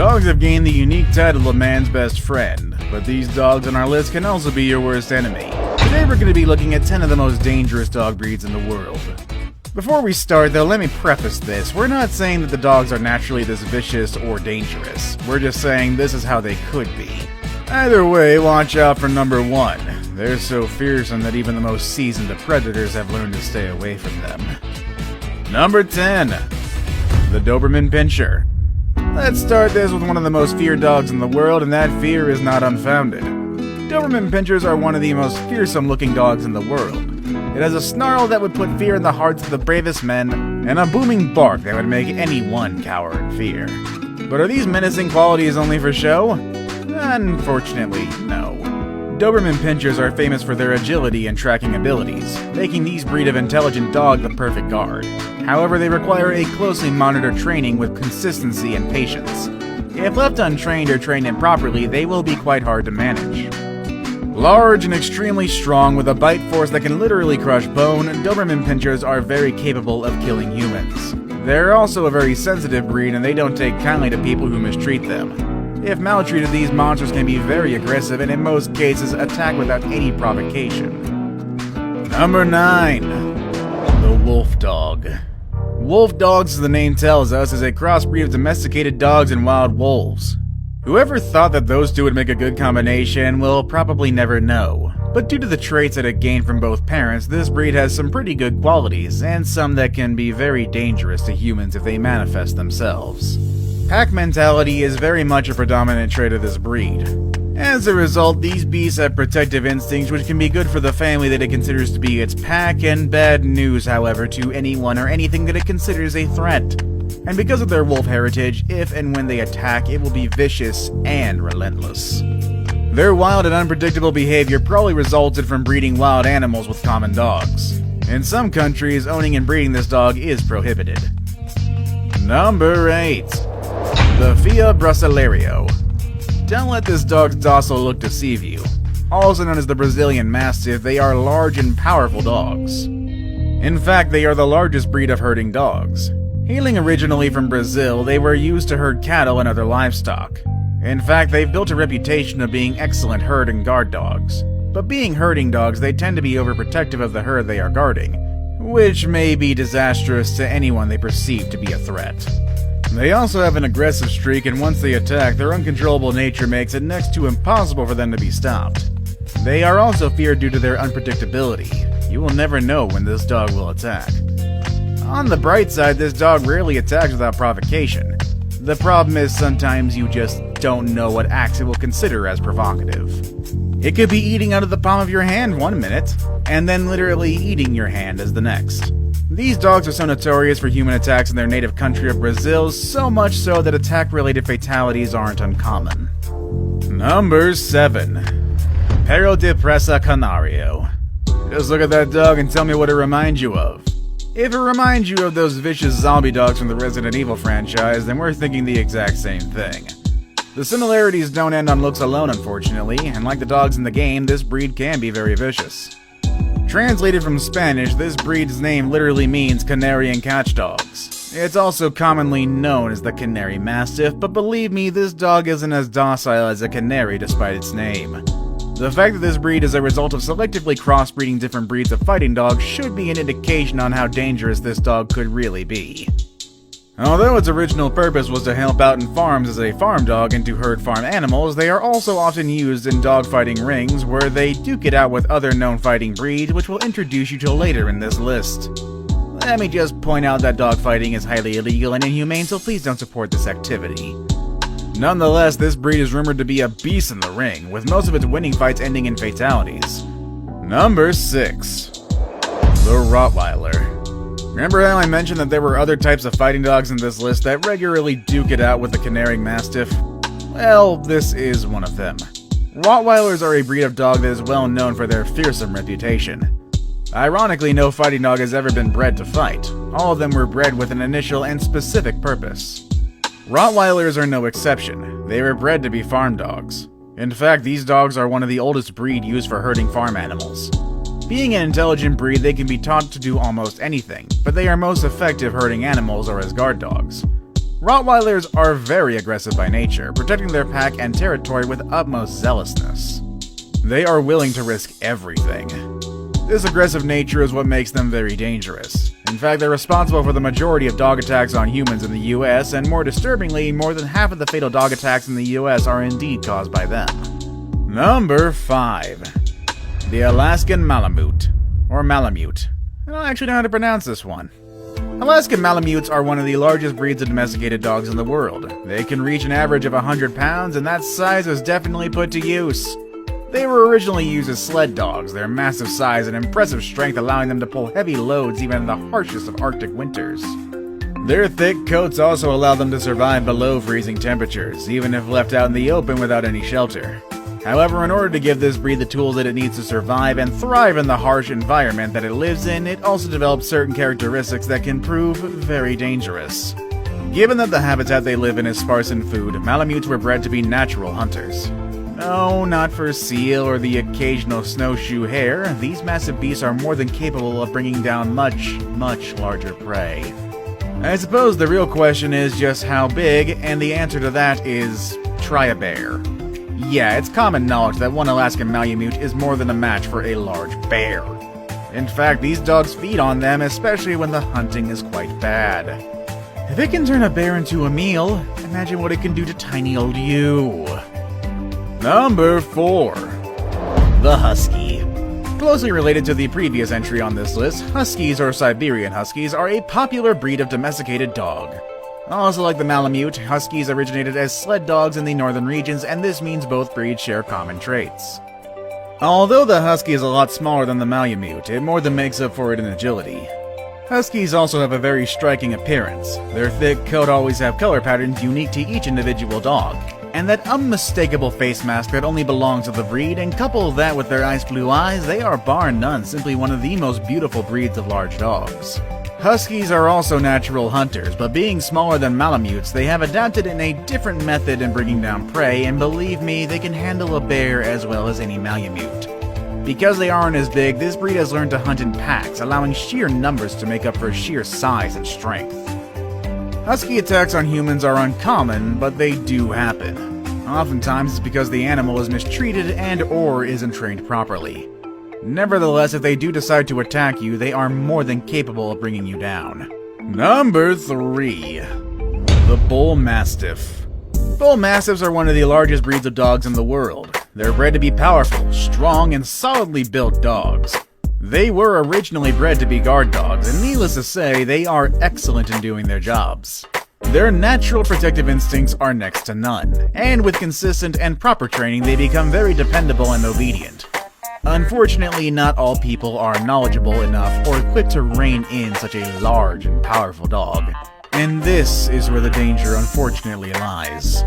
Dogs have gained the unique title of man's best friend, but these dogs on our list can also be your worst enemy. Today we're going to be looking at 10 of the most dangerous dog breeds in the world. Before we start though, let me preface this. We're not saying that the dogs are naturally this vicious or dangerous. We're just saying this is how they could be. Either way, watch out for number 1. They're so fearsome that even the most seasoned of predators have learned to stay away from them. Number 10. The Doberman Pinscher. Let's start this with one of the most feared dogs in the world, and that fear is not unfounded. Doberman Pinschers are one of the most fearsome looking dogs in the world. It has a snarl that would put fear in the hearts of the bravest men, and a booming bark that would make anyone cower in fear. But are these menacing qualities only for show? Unfortunately, no. Doberman Pinschers are famous for their agility and tracking abilities, making these breed of intelligent dog the perfect guard. However, they require a closely monitored training with consistency and patience. If left untrained or trained improperly, they will be quite hard to manage. Large and extremely strong with a bite force that can literally crush bone, Doberman Pinschers are very capable of killing humans. They're also a very sensitive breed and they don't take kindly to people who mistreat them. If maltreated, these monsters can be very aggressive and in most cases attack without any provocation. Number 9. The Wolf Dog. Wolf dogs, as the name tells us, is a crossbreed of domesticated dogs and wild wolves. Whoever thought that those two would make a good combination will probably never know. But due to the traits that it gained from both parents, this breed has some pretty good qualities, and some that can be very dangerous to humans if they manifest themselves. Pack mentality is very much a predominant trait of this breed. As a result, these beasts have protective instincts which can be good for the family that it considers to be its pack, and bad news, however, to anyone or anything that it considers a threat. And because of their wolf heritage, if and when they attack, it will be vicious and relentless. Their wild and unpredictable behavior probably resulted from breeding wild animals with common dogs. In some countries, owning and breeding this dog is prohibited. Number 8. The Fia Brasileiro. Don't let this dog's docile look deceive you. Also known as the Brazilian Mastiff, they are large and powerful dogs. In fact, they are the largest breed of herding dogs. Hailing originally from Brazil, they were used to herd cattle and other livestock. In fact, they've built a reputation of being excellent herd and guard dogs. But being herding dogs, they tend to be overprotective of the herd they are guarding, which may be disastrous to anyone they perceive to be a threat. They also have an aggressive streak, and once they attack, their uncontrollable nature makes it next to impossible for them to be stopped. They are also feared due to their unpredictability. You will never know when this dog will attack. On the bright side, this dog rarely attacks without provocation. The problem is sometimes you just don't know what acts it will consider as provocative. It could be eating out of the palm of your hand one minute, and then literally eating your hand as the next. These dogs are so notorious for human attacks in their native country of Brazil, so much so that attack-related fatalities aren't uncommon. Number 7. Perro de Presa Canario. Just look at that dog and tell me what it reminds you of. If it reminds you of those vicious zombie dogs from the Resident Evil franchise, then we're thinking the exact same thing. The similarities don't end on looks alone, unfortunately, and like the dogs in the game, this breed can be very vicious. Translated from Spanish, this breed's name literally means canary and catch dogs. It's also commonly known as the Canary Mastiff, but believe me, this dog isn't as docile as a canary despite its name. The fact that this breed is a result of selectively crossbreeding different breeds of fighting dogs should be an indication on how dangerous this dog could really be. Although its original purpose was to help out in farms as a farm dog and to herd farm animals, they are also often used in dogfighting rings where they duke it out with other known fighting breeds, which we'll introduce you to later in this list. Let me just point out that dogfighting is highly illegal and inhumane, so please don't support this activity. Nonetheless, this breed is rumored to be a beast in the ring, with most of its winning fights ending in fatalities. Number 6. The Rottweiler. Remember how I mentioned that there were other types of fighting dogs in this list that regularly duke it out with the Canary Mastiff? Well, this is one of them. Rottweilers are a breed of dog that is well known for their fearsome reputation. Ironically, no fighting dog has ever been bred to fight. All of them were bred with an initial and specific purpose. Rottweilers are no exception. They were bred to be farm dogs. In fact, these dogs are one of the oldest breed used for herding farm animals. Being an intelligent breed, they can be taught to do almost anything, but they are most effective herding animals or as guard dogs. Rottweilers are very aggressive by nature, protecting their pack and territory with utmost zealousness. They are willing to risk everything. This aggressive nature is what makes them very dangerous. In fact, they're responsible for the majority of dog attacks on humans in the US, and more disturbingly, more than half of the fatal dog attacks in the US are indeed caused by them. Number 5. The Alaskan Malamute, or Malamute. I don't actually know how to pronounce this one. Alaskan Malamutes are one of the largest breeds of domesticated dogs in the world. They can reach an average of 100 pounds, and that size was definitely put to use. They were originally used as sled dogs, their massive size and impressive strength allowing them to pull heavy loads even in the harshest of Arctic winters. Their thick coats also allow them to survive below freezing temperatures, even if left out in the open without any shelter. However, in order to give this breed the tools that it needs to survive and thrive in the harsh environment that it lives in, it also develops certain characteristics that can prove very dangerous. Given that the habitat they live in is sparse in food, Malamutes were bred to be natural hunters. No, not for seal or the occasional snowshoe hare. These massive beasts are more than capable of bringing down much, much larger prey. I suppose the real question is just how big, and the answer to that is try a bear. Yeah, it's common knowledge that one Alaskan Malamute is more than a match for a large bear. In fact, these dogs feed on them, especially when the hunting is quite bad. If it can turn a bear into a meal, imagine what it can do to tiny old you. Number 4. The Husky. Closely related to the previous entry on this list, Huskies or Siberian Huskies are a popular breed of domesticated dog. Also like the Malamute, Huskies originated as sled dogs in the northern regions, and this means both breeds share common traits. Although the Husky is a lot smaller than the Malamute, it more than makes up for it in agility. Huskies also have a very striking appearance. Their thick coat always have color patterns unique to each individual dog, and that unmistakable face mask that only belongs to the breed, and couple that with their ice blue eyes, they are bar none simply one of the most beautiful breeds of large dogs. Huskies are also natural hunters, but being smaller than Malamutes, they have adapted in a different method in bringing down prey, and believe me, they can handle a bear as well as any Malamute. Because they aren't as big, this breed has learned to hunt in packs, allowing sheer numbers to make up for sheer size and strength. Husky attacks on humans are uncommon, but they do happen. Oftentimes it's because the animal is mistreated and/or isn't trained properly. Nevertheless, if they do decide to attack you, they are more than capable of bringing you down. Number 3. The Bull Mastiff. Bull Mastiffs are one of the largest breeds of dogs in the world. They're bred to be powerful, strong, and solidly built dogs. They were originally bred to be guard dogs, and needless to say, they are excellent in doing their jobs. Their natural protective instincts are next to none, and with consistent and proper training, they become very dependable and obedient. Unfortunately, not all people are knowledgeable enough or equipped to rein in such a large and powerful dog. And this is where the danger unfortunately lies.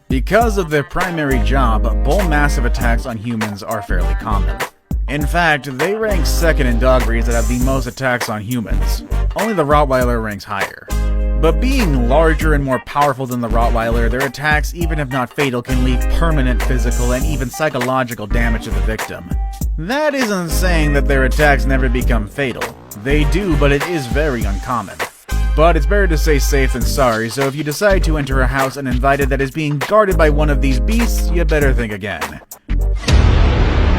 Because of their primary job, Bull Mastiff attacks on humans are fairly common. In fact, they rank second in dog breeds that have the most attacks on humans. Only the Rottweiler ranks higher. But being larger and more powerful than the Rottweiler, their attacks, even if not fatal, can leave permanent physical and even psychological damage to the victim. That isn't saying that their attacks never become fatal. They do, but it is very uncommon. But it's better to say safe than sorry, so if you decide to enter a house uninvited that is being guarded by one of these beasts, you better think again.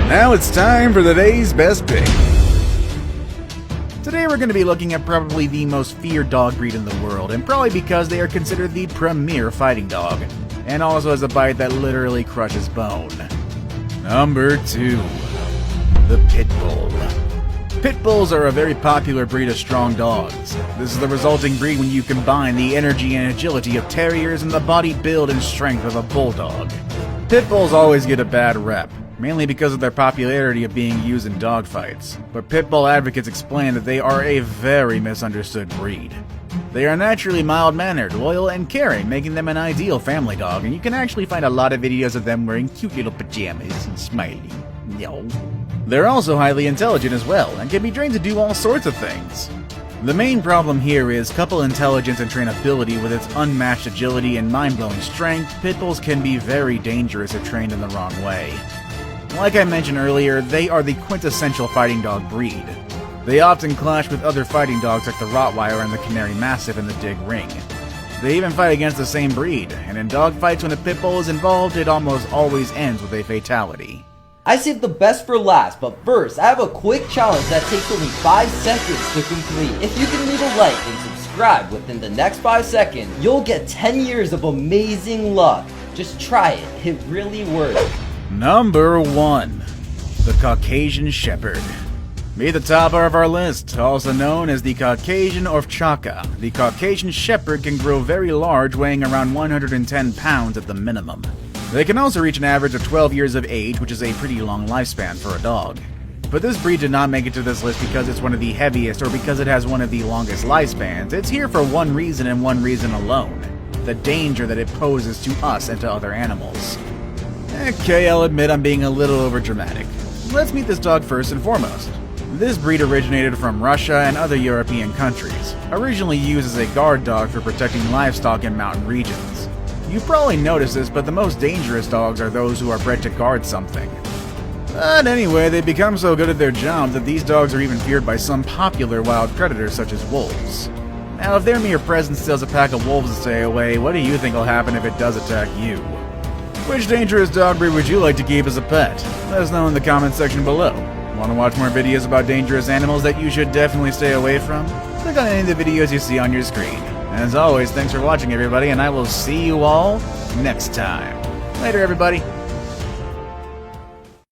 Now it's time for the day's best pick. Today we're going to be looking at probably the most feared dog breed in the world, and probably because they are considered the premier fighting dog, and also has a bite that literally crushes bone. Number 2. The Pit Bull. Pit Bulls are a very popular breed of strong dogs. This is the resulting breed when you combine the energy and agility of terriers and the body build and strength of a bulldog. Pit Bulls always get a bad rep, mainly because of their popularity of being used in dogfights, but Pit Bull advocates explain that they are a very misunderstood breed. They are naturally mild-mannered, loyal, and caring, making them an ideal family dog, and you can actually find a lot of videos of them wearing cute little pajamas and smiling. Yo. They're also highly intelligent as well, and can be trained to do all sorts of things. The main problem here is, couple intelligence and trainability with its unmatched agility and mind-blowing strength, Pit Bulls can be very dangerous if trained in the wrong way. Like I mentioned earlier, they are the quintessential fighting dog breed. They often clash with other fighting dogs like the Rottweiler and the Canary Mastiff in the dig ring. They even fight against the same breed, and in dogfights when a pit bull is involved, it almost always ends with a fatality. I saved the best for last, but first, I have a quick challenge that takes only 5 seconds to complete. If you can leave a like and subscribe within the next 5 seconds, you'll get 10 years of amazing luck. Just try it, it really works. Number 1. The Caucasian Shepherd. Be the topper of our list, also known as the Caucasian Ovchaka. The Caucasian Shepherd can grow very large, weighing around 110 pounds at the minimum. They can also reach an average of 12 years of age, which is a pretty long lifespan for a dog. But this breed did not make it to this list because it's one of the heaviest or because it has one of the longest lifespans. It's here for one reason and one reason alone: the danger that it poses to us and to other animals. Okay, I'll admit I'm being a little overdramatic. Let's meet this dog first and foremost. This breed originated from Russia and other European countries, originally used as a guard dog for protecting livestock in mountain regions. You've probably noticed this, but the most dangerous dogs are those who are bred to guard something. But anyway, they become so good at their job that these dogs are even feared by some popular wild predators such as wolves. Now, if their mere presence tells a pack of wolves to stay away, what do you think will happen if it does attack you? Which dangerous dog breed would you like to keep as a pet? Let us know in the comment section below. Want to watch more videos about dangerous animals that you should definitely stay away from? Click on any of the videos you see on your screen. As always, thanks for watching everybody, and I will see you all next time. Later everybody.